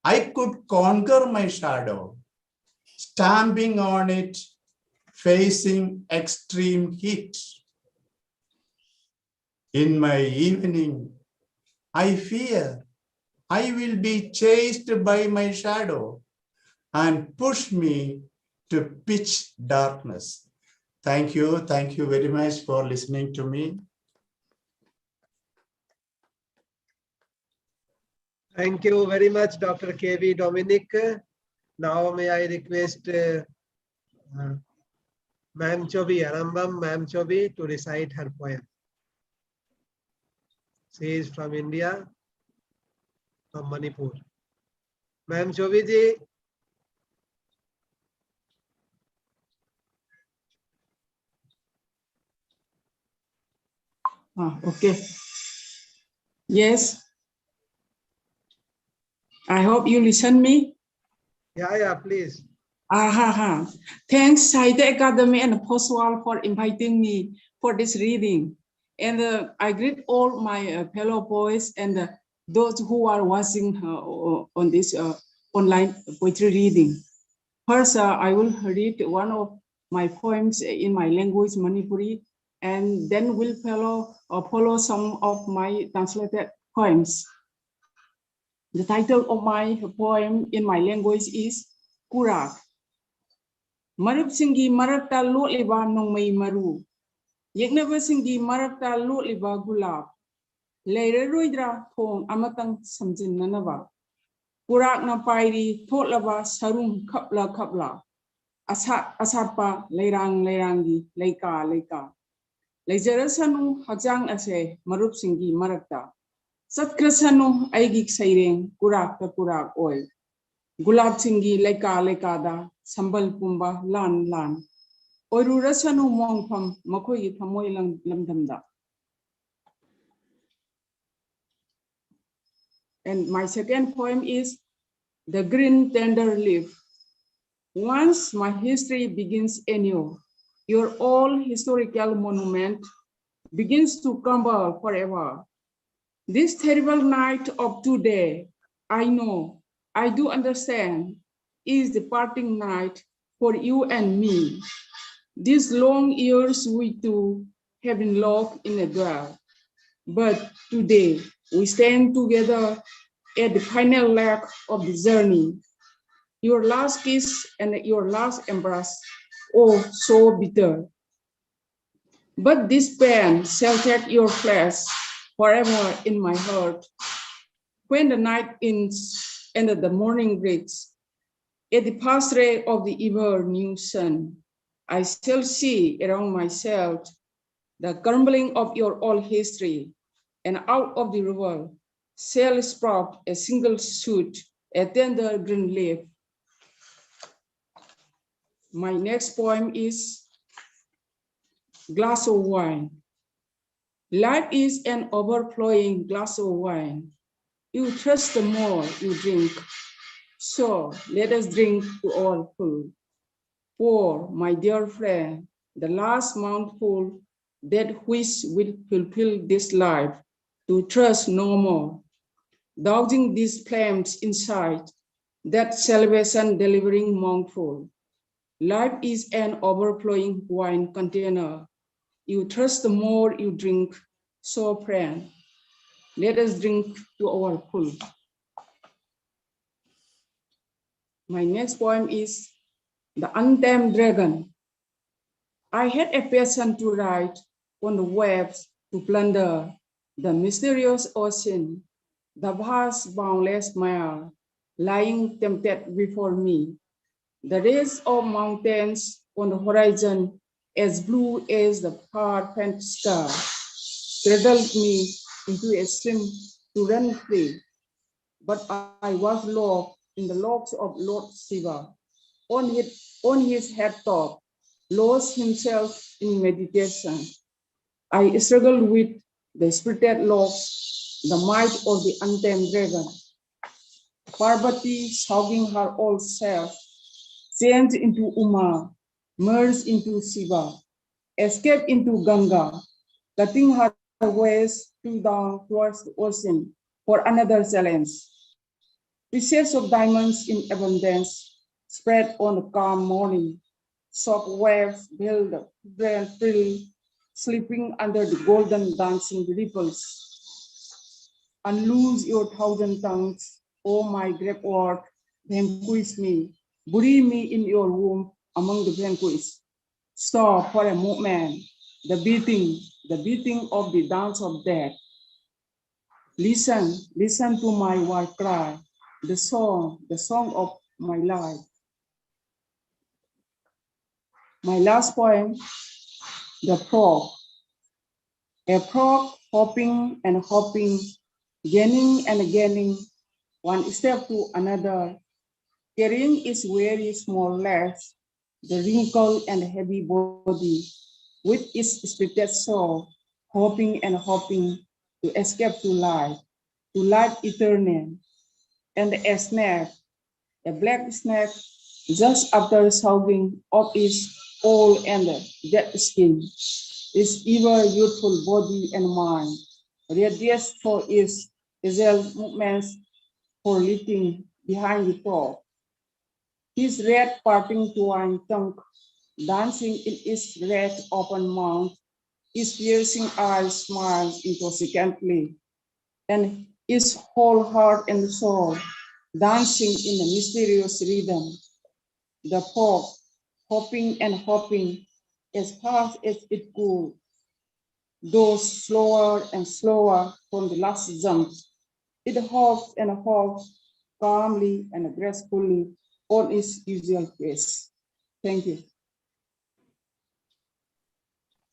I could conquer my shadow, stamping on it, facing extreme heat. In my evening, I fear I will be chased by my shadow and push me to pitch darkness. Thank you. Thank you very much for listening to me. Thank you very much, Dr. K.V. Dominic. Now may I request Ma'am Chobi, Arambam Ma'am Chobi, to recite her poem. She is from India, from Manipur. Ma'am Chobi ji. Okay. Yes. I hope you listen me. Yeah, please. Thanks, Sahitya Academy and Postwal for inviting me for this reading. And I greet all my fellow poets and those who are watching on this online poetry reading. First, I will read one of my poems in my language, Manipuri, and then will follow some of my translated poems. The title of my poem in my language is Kurak. Marupsingi marakta lu'liba nongmay maru. Yeknabasingi marakta lu'liba gulab. Leireroidra thong amatang samjin nanaba. Kurak na pairi thotlaba sarum kapla. Asapa lerangi leika. Leijarasanu hajang ase marupsingi marakta. Satkrasanu aigik saireng kurak oy. Gulab singi leika da sambal pumba lan. Oirurasanu mongpam makoi thamoy lamdamda. And my second poem is The Green Tender Leaf. Once my history begins anew, your old historical monument begins to crumble forever. This terrible night of today, I know, I do understand, is the parting night for you and me. These long years we two have been locked in a dwell. But today we stand together at the final leg of the journey. Your last kiss and your last embrace, oh, so bitter. But this pain shall take your place forever in my heart. When the night ends and the morning breaks, at the past ray of the ever new sun, I still see around myself the crumbling of your old history, and out of the river shall sprout a single shoot, a tender green leaf. My next poem is Glass of Wine. Life is an overflowing glass of wine. You trust the more you drink. So let us drink to our full. Pour, my dear friend, the last mouthful that which will fulfill this life, to trust no more. Dousing these flames inside, that salvation delivering mouthful. Life is an overflowing wine container. You trust the more you drink. So friend, let us drink to our full. My next poem is The Untamed Dragon. I had a passion to ride on the waves to plunder the mysterious ocean, the vast boundless mire lying tempted before me. The rays of mountains on the horizon as blue as the far-famed star cradled me into a stream to run free. But I was locked in the locks of Lord Shiva. On his head top, lost himself in meditation. I struggled with the spirited locks, the might of the untamed dragon. Parvati, shouting her old self, changed into Uma, merged into Shiva, escaped into Ganga, cutting her ways down towards the ocean for another challenge. Pieces of diamonds in abundance spread on the calm morning. Soft waves build freely, sleeping under the golden dancing ripples. Unloose your thousand tongues, O my great word, vanquish me. Bury me in your womb among the vanquished. Stop for a moment the beating of the dance of death. Listen, listen to my war cry, the song of my life. My last poem, The Frog. A frog hopping and hopping, gaining and gaining, one step to another, carrying its very small legs, the wrinkled and heavy body, with its spirited soul, hopping and hopping to escape to life eternal. And a snake, a black snake, just after shouting of its old and dead skin, its ever youthful body and mind, radiates for its agile movements for leaping behind the frog. His red parting twine tongue dancing in its red open mouth, his piercing eyes smiles intoxicantly, and his whole heart and soul dancing in a mysterious rhythm. The frog, hopping and hopping as fast as it could, though slower and slower from the last jump. It hops and hops calmly and gracefully on its usual pace. Thank you.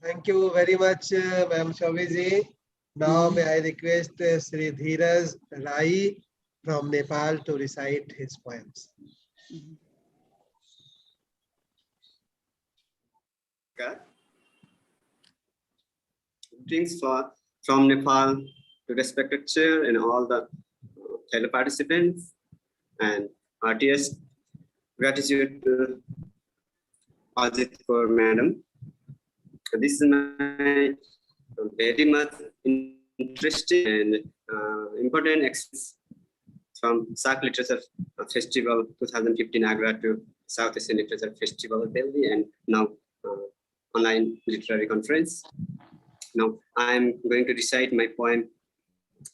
Thank you very much, Ma'am Chaubiji. Now may I request Sri Dheeraj Rai from Nepal to recite his poems. Greetings from Nepal to respected chair and all the fellow participants and artists. Gratitude to Ajit for madam. This is my very much interesting and important experience from SAC Literature Festival 2015 Agra to South Asian Literature Festival Delhi, and now online literary conference. Now I'm going to recite my poem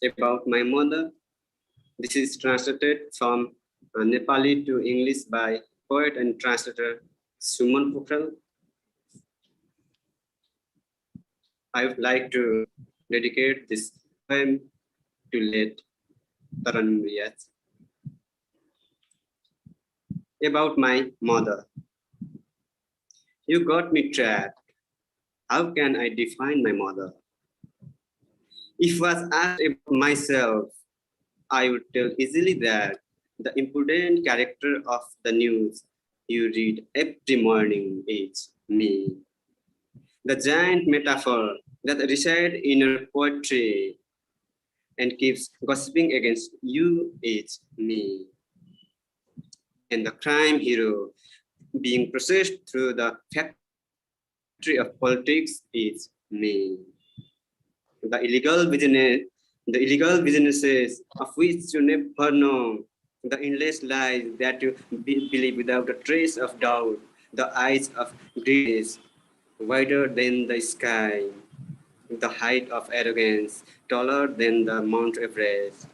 about my mother. This is translated from Nepali to English by poet and translator Suman Pokhrel. I would like to dedicate this poem to late Taran Riyaz. About my mother. You got me trapped. How can I define my mother? If I was asked about myself, I would tell easily that the impudent character of the news, you read every morning is me. The giant metaphor that resides in your poetry and keeps gossiping against you is me. And the crime hero being processed through the factory of politics is me. The illegal businesses of which you never know, the endless lies that you believe without a trace of doubt, the eyes of greed wider than the sky, the height of arrogance taller than the Mount Everest,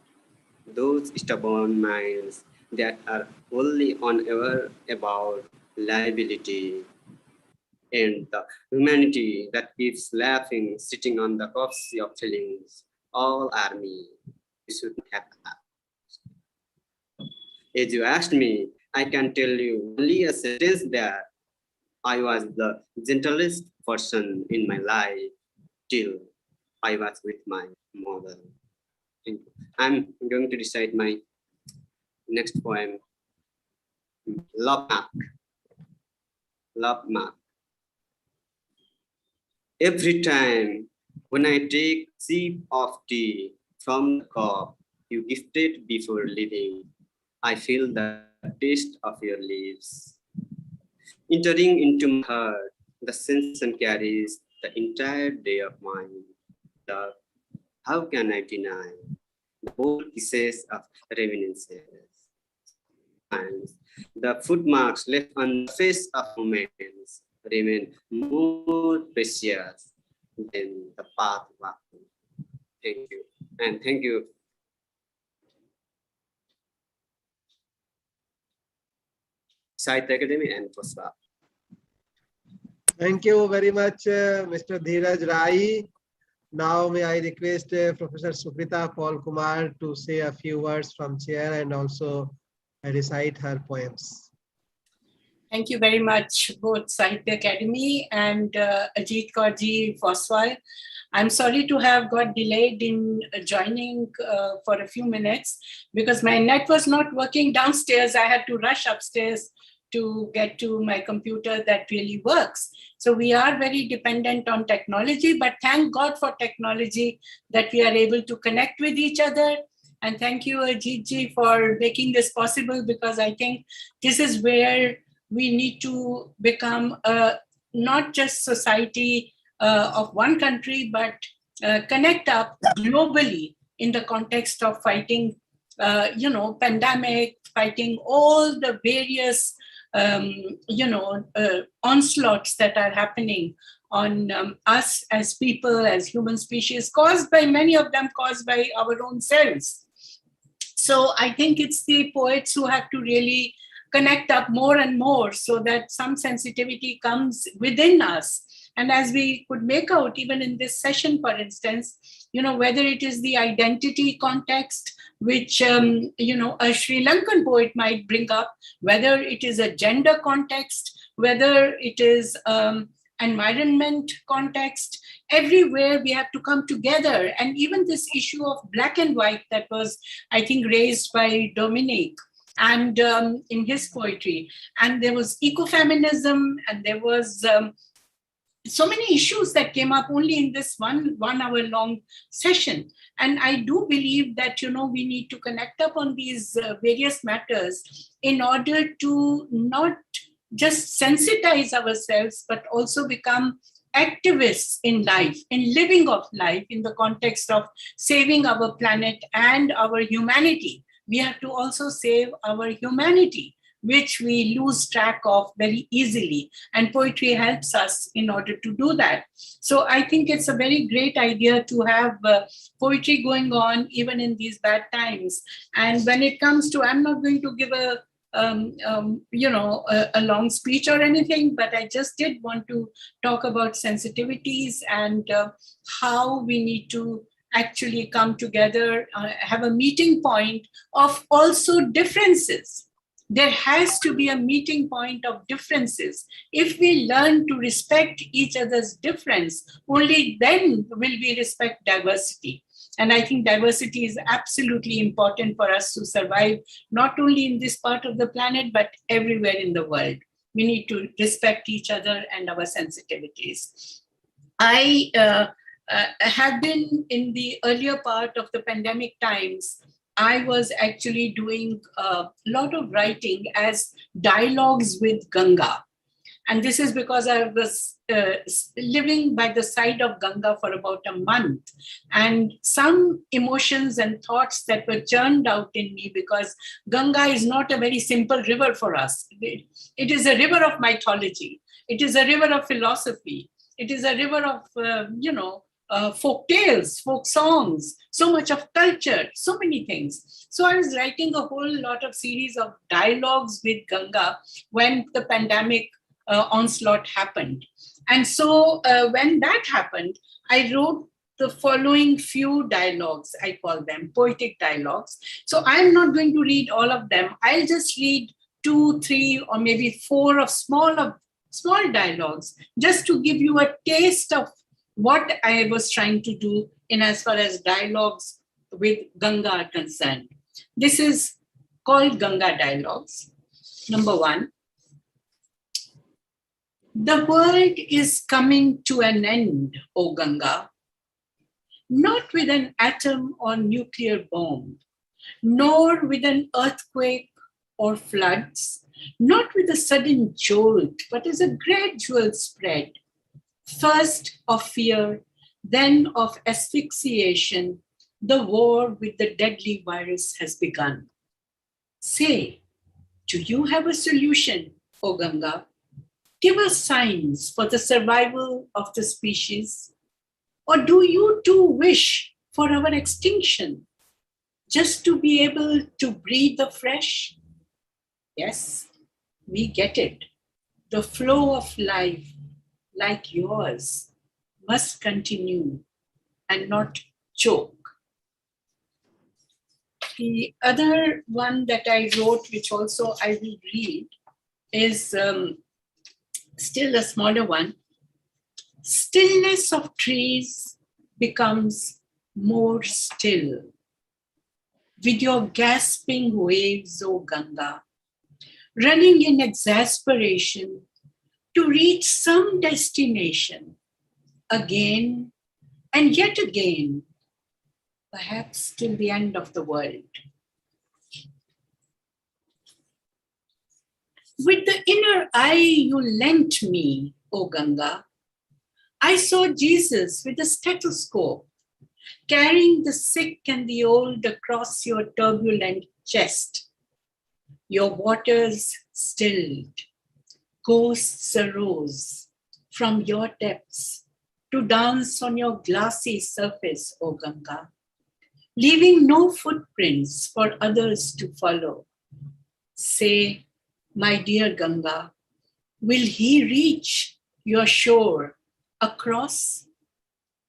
those stubborn minds that are only unaware about liability, and the humanity that keeps laughing, sitting on the corpse of feelings, all are me. You shouldn't have asked. As you asked me, I can tell you only a sentence that I was the gentlest person in my life till I was with my mother. Thank you. I'm going to recite my next poem, Love Mark. Love Mark. Every time when I take a sip of tea from the cup you gifted before leaving, I feel the taste of your lips. Entering into my heart, the sensation carries the entire day of mine. Love, how can I deny the bold kisses of reminiscences? The footmarks left on the face of moments remain more precious than the path walking. Thank you. And thank you. Sahitya Academy and POSPA. Thank you very much, Mr. Dheeraj Rai. Now may I request Professor Sukrita Paul Kumar to say a few words from chair and also recite her poems. Thank you very much, both Sahitya Academy and Ajit Kaurji Foswal. I'm sorry to have got delayed in joining for a few minutes because my net was not working downstairs. I had to rush upstairs to get to my computer that really works. So we are very dependent on technology, but thank God for technology that we are able to connect with each other. And thank you, Ajit ji, for making this possible, because I think this is where we need to become not just society of one country, but connect up globally in the context of fighting, pandemic, fighting all the various, onslaughts that are happening on us as people, as human species, many of them caused by our own selves. So I think it's the poets who have to really connect up more and more so that some sensitivity comes within us. And as we could make out, even in this session, for instance, whether it is the identity context, which, a Sri Lankan poet might bring up, whether it is a gender context, whether it is environment context, everywhere we have to come together. And even this issue of black and white that was, I think, raised by Dominic and in his poetry. And there was ecofeminism, and there was so many issues that came up only in this one hour long session. And I do believe that, we need to connect up on these various matters in order to not just sensitize ourselves, but also become activists in life, in living of life, in the context of saving our planet and our humanity. We have to also save our humanity, which we lose track of very easily. And poetry helps us in order to do that. So I think it's a very great idea to have poetry going on even in these bad times. And when it comes to, I'm not going to give a long speech or anything, but I just did want to talk about sensitivities and how we need to actually come together, have a meeting point of also differences. There has to be a meeting point of differences. If we learn to respect each other's difference, only then will we respect diversity. And I think diversity is absolutely important for us to survive, not only in this part of the planet, but everywhere in the world. We need to respect each other and our sensitivities. I have been in the earlier part of the pandemic times. I was actually doing a lot of writing as dialogues with Ganga. And this is because I was living by the side of Ganga for about a month. And some emotions and thoughts that were churned out in me, because Ganga is not a very simple river for us. It is a river of mythology. It is a river of philosophy. It is a river of, folk tales, folk songs, so much of culture, so many things. So I was writing a whole lot of series of dialogues with Ganga when the pandemic onslaught happened. And so when that happened, I wrote the following few dialogues, I call them poetic dialogues. So I'm not going to read all of them. I'll just read 2, 3, or maybe 4 of small dialogues, just to give you a taste of what I was trying to do in as far as dialogues with Ganga are concerned. This is called Ganga Dialogues. Number 1. The world is coming to an end, O Ganga, not with an atom or nuclear bomb, nor with an earthquake or floods, not with a sudden jolt, but as a gradual spread, first of fear, then of asphyxiation. The war with the deadly virus has begun. Say, do you have a solution, O Ganga? Give us signs for the survival of the species. Or do you too wish for our extinction, just to be able to breathe afresh? Yes, we get it. The flow of life, like yours, must continue and not choke. The other one that I wrote, which also I will read, is still a smaller one. Stillness of trees becomes more still. With your gasping waves, O Ganga, running in exasperation to reach some destination, again and yet again, perhaps till the end of the world. With the inner eye you lent me, O Ganga, I saw Jesus with a stethoscope, carrying the sick and the old across your turbulent chest. Your waters stilled, ghosts arose from your depths to dance on your glassy surface, O Ganga, leaving no footprints for others to follow. Say, my dear Ganga, will he reach your shore across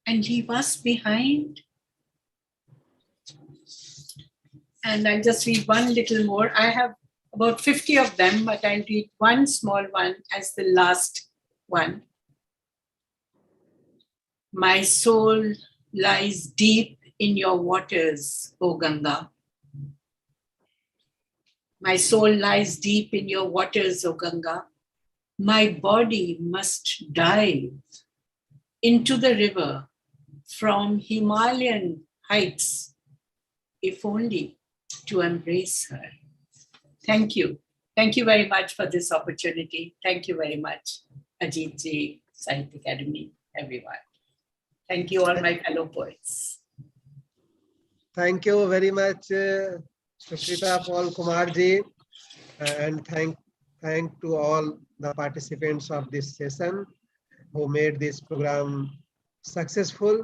and leave us behind? And I'll just read one little more. I have about 50 of them, but I'll read one small one as the last one. My soul lies deep in your waters, O Ganga. My soul lies deep in your waters, O Ganga. My body must dive into the river from Himalayan heights, if only to embrace her. Thank you. Thank you very much for this opportunity. Thank you very much, Ajit Ji, Sahitya Academy, everyone. Thank you, all my fellow poets. Thank you very much, Sukrita Paul Kumar Ji, and thank to all the participants of this session who made this program successful.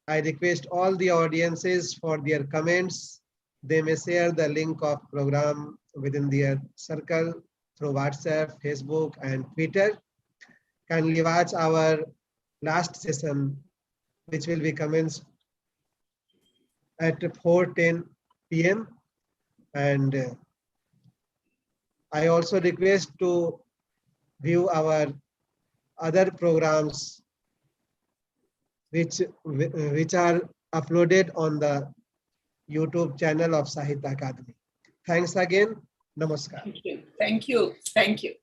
I request all the audiences for their comments. They may share the link of program within their circle through WhatsApp, Facebook, and Twitter. Kindly watch our last session, which will be commenced at 4:10 p.m. And I also request to view our other programs which are uploaded on the YouTube channel of Sahitya Academy. Thanks again. Namaskar. Thank you. Thank you. Thank you.